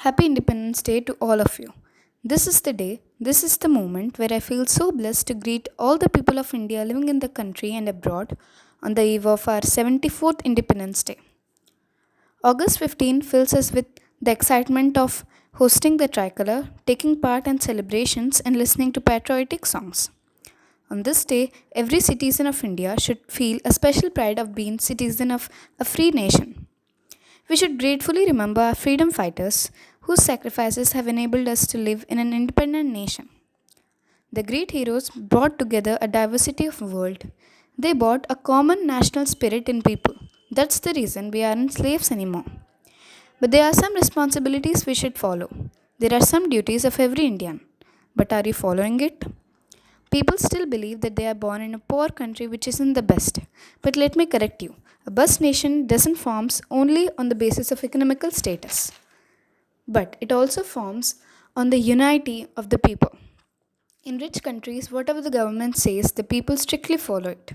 Happy Independence Day to all of you. This is the day, this is the moment where I feel so blessed to greet all the people of India living in the country and abroad on the eve of our 74th Independence Day. August 15 fills us with the excitement of hosting the tricolor, taking part in celebrations, and listening to patriotic songs. On this day, every citizen of India should feel a special pride of being citizen of a free nation. We should gratefully remember our freedom fighters whose sacrifices have enabled us to live in an independent nation. The great heroes brought together a diversity of world. They brought a common national spirit in people. That's the reason we aren't slaves anymore. But there are some responsibilities we should follow. There are some duties of every Indian. But are you following it? People still believe that they are born in a poor country which isn't the best. But let me correct you. A best nation doesn't form only on the basis of economical status, but it also forms on the unity of the people. In rich countries, whatever the government says, the people strictly follow it.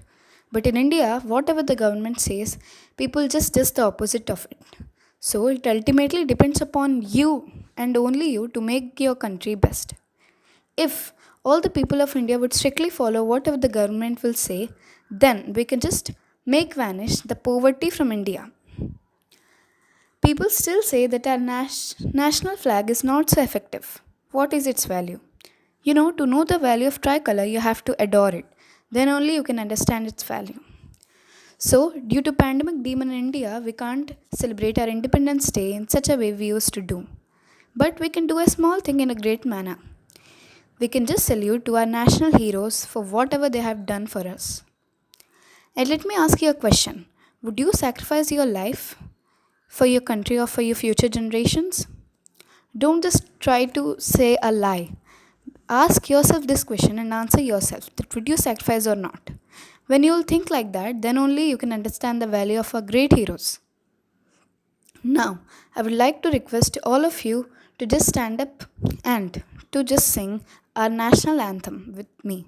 But in India, whatever the government says, people just does the opposite of it. So it ultimately depends upon you and only you to make your country best. If all the people of India would strictly follow whatever the government will say, then we can just make vanish the poverty from India. People still say that our national flag is not so effective. What is its value? To know the value of tricolor, you have to adore it. Then only you can understand its value. So, due to pandemic demon in India, we can't celebrate our Independence Day in such a way we used to do. But we can do a small thing in a great manner. We can just salute to our national heroes for whatever they have done for us. And let me ask you a question. Would you sacrifice your life for your country or for your future generations? Don't just try to say a lie. Ask yourself this question and answer yourself that would you sacrifice or not? When you will think like that, then only you can understand the value of our great heroes. Now, I would like to request all of you to just stand up and to just sing our national anthem with me.